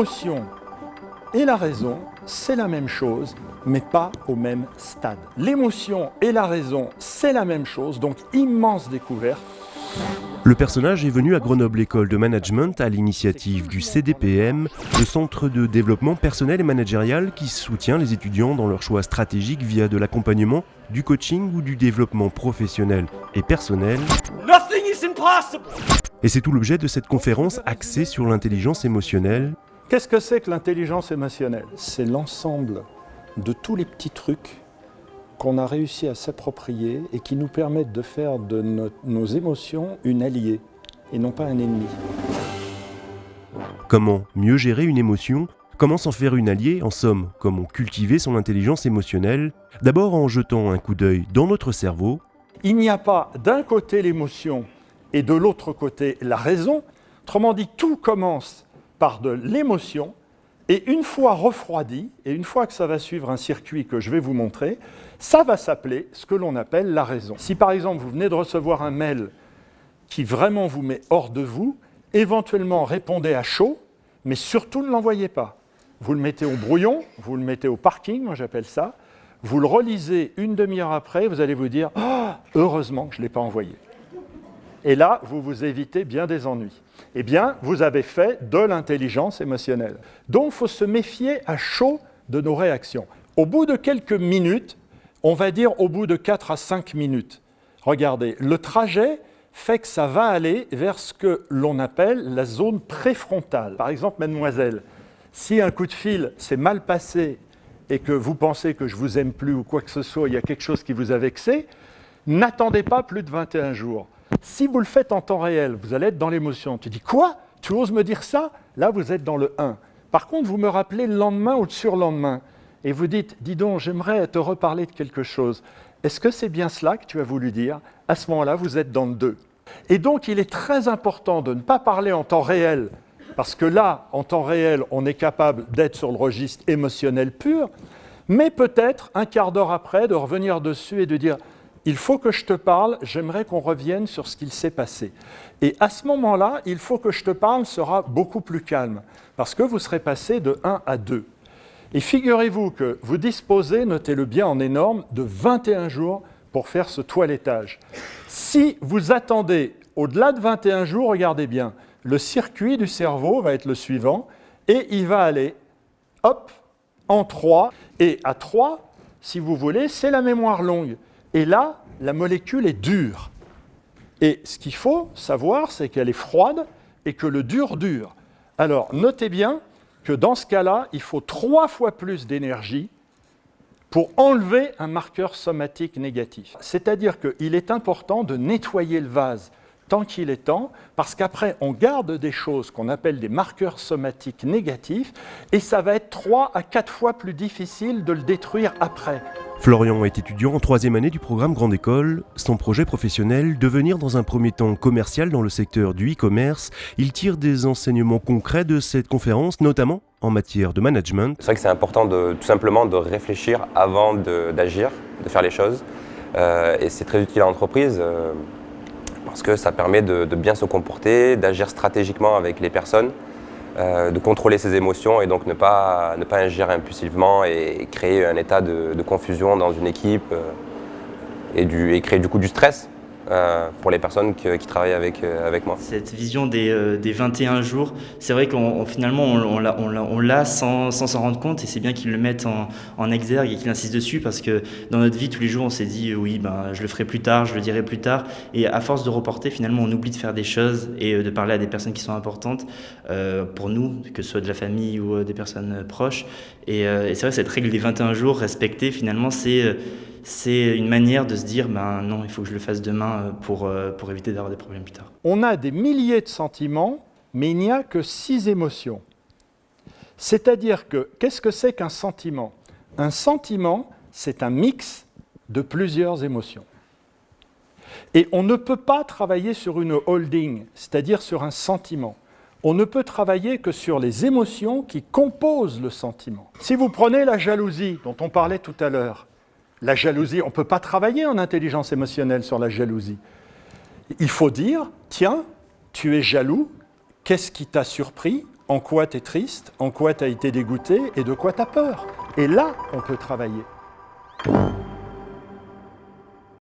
l'émotion et la raison, c'est la même chose, mais pas au même stade. L'émotion et la raison, c'est la même chose, donc immense découverte. Le personnage est venu à Grenoble École de Management à l'initiative du CDPM, le Centre de développement personnel et managérial qui soutient les étudiants dans leurs choix stratégiques via de l'accompagnement, du coaching ou du développement professionnel et personnel. Nothing is impossible. Et c'est tout l'objet de cette conférence axée sur l'intelligence émotionnelle. Qu'est-ce que c'est que l'intelligence émotionnelle? C'est l'ensemble de tous les petits trucs qu'on a réussi à s'approprier et qui nous permettent de faire de nos émotions une alliée et non pas un ennemi. Comment mieux gérer une émotion? Comment s'en faire une alliée? En somme, comment cultiver son intelligence émotionnelle? D'abord en jetant un coup d'œil dans notre cerveau. Il n'y a pas d'un côté l'émotion et de l'autre côté la raison. Autrement dit, tout commence par de l'émotion. Et une fois refroidi, et une fois que ça va suivre un circuit que je vais vous montrer, ça va s'appeler ce que l'on appelle la raison. Si par exemple vous venez de recevoir un mail qui vraiment vous met hors de vous, éventuellement répondez à chaud, mais surtout ne l'envoyez pas. Vous le mettez au brouillon, vous le mettez au parking, moi j'appelle ça, vous le relisez une demi-heure après, vous allez vous dire « Oh, heureusement que je ne l'ai pas envoyé ». Et là, vous vous évitez bien des ennuis. Eh bien, vous avez fait de l'intelligence émotionnelle. Donc, il faut se méfier à chaud de nos réactions. Au bout de quelques minutes, on va dire au bout de 4 à 5 minutes, regardez, le trajet fait que ça va aller vers ce que l'on appelle la zone préfrontale. Par exemple, mademoiselle, si un coup de fil s'est mal passé et que vous pensez que je ne vous aime plus ou quoi que ce soit, il y a quelque chose qui vous a vexé, n'attendez pas plus de 21 jours. Si vous le faites en temps réel, vous allez être dans l'émotion. Tu dis « Quoi? Tu oses me dire ça ?» Là, vous êtes dans le 1. Par contre, vous me rappelez le lendemain ou le surlendemain et vous dites « Dis donc, j'aimerais te reparler de quelque chose. Est-ce que c'est bien cela que tu as voulu dire ?» À ce moment-là, vous êtes dans le 2. Et donc, il est très important de ne pas parler en temps réel parce que là, en temps réel, on est capable d'être sur le registre émotionnel pur, mais peut-être un quart d'heure après, de revenir dessus et de dire « Il faut que je te parle, j'aimerais qu'on revienne sur ce qu'il s'est passé. » Et à ce moment-là, il faut que je te parle sera beaucoup plus calme, parce que vous serez passé de 1 à 2. Et figurez-vous que vous disposez, notez-le bien en énorme, de 21 jours pour faire ce toilettage. Si vous attendez au-delà de 21 jours, regardez bien, le circuit du cerveau va être le suivant, et il va aller, hop, en 3. Et à 3, si vous voulez, c'est la mémoire longue. Et là, la molécule est dure. Et ce qu'il faut savoir, c'est qu'elle est froide et que le dur dure. Alors, notez bien que dans ce cas-là, il faut 3 fois plus d'énergie pour enlever un marqueur somatique négatif. C'est-à-dire qu'il est important de nettoyer le vase tant qu'il est temps, parce qu'après, on garde des choses qu'on appelle des marqueurs somatiques négatifs, et ça va être 3 à 4 fois plus difficile de le détruire après. Florian est étudiant en 3e année du programme Grande École. Son projet professionnel, devenir dans un premier temps commercial dans le secteur du e-commerce. Il tire des enseignements concrets de cette conférence, notamment en matière de management. C'est vrai que c'est important tout simplement de réfléchir avant d'agir, de faire les choses. Et c'est très utile en entreprise parce que ça permet de bien se comporter, d'agir stratégiquement avec les personnes, de contrôler ses émotions et donc ne pas agir impulsivement et créer un état de confusion dans une équipe et créer du coup du stress pour les personnes qui travaillent avec moi. Cette vision des 21 jours, c'est vrai qu'on finalement on l'a sans s'en rendre compte, et c'est bien qu'ils le mettent en exergue et qu'ils insistent dessus, parce que dans notre vie tous les jours on s'est dit oui je le ferai plus tard, je le dirai plus tard, et à force de reporter finalement on oublie de faire des choses et de parler à des personnes qui sont importantes pour nous, que ce soit de la famille ou des personnes proches, et c'est vrai, cette règle des 21 jours respectée finalement c'est une manière de se dire non, il faut que je le fasse demain pour éviter d'avoir des problèmes plus tard. On a des milliers de sentiments, mais il n'y a que 6 émotions. C'est-à-dire que, qu'est-ce que c'est qu'un sentiment? Un sentiment, c'est un mix de plusieurs émotions. Et on ne peut pas travailler sur une holding, c'est-à-dire sur un sentiment. On ne peut travailler que sur les émotions qui composent le sentiment. Si vous prenez la jalousie, dont on parlait tout à l'heure, la jalousie, on ne peut pas travailler en intelligence émotionnelle sur la jalousie. Il faut dire, tiens, tu es jaloux, qu'est-ce qui t'a surpris? en quoi tu es triste, en quoi tu as été dégoûté et de quoi tu as peur. Et là, on peut travailler.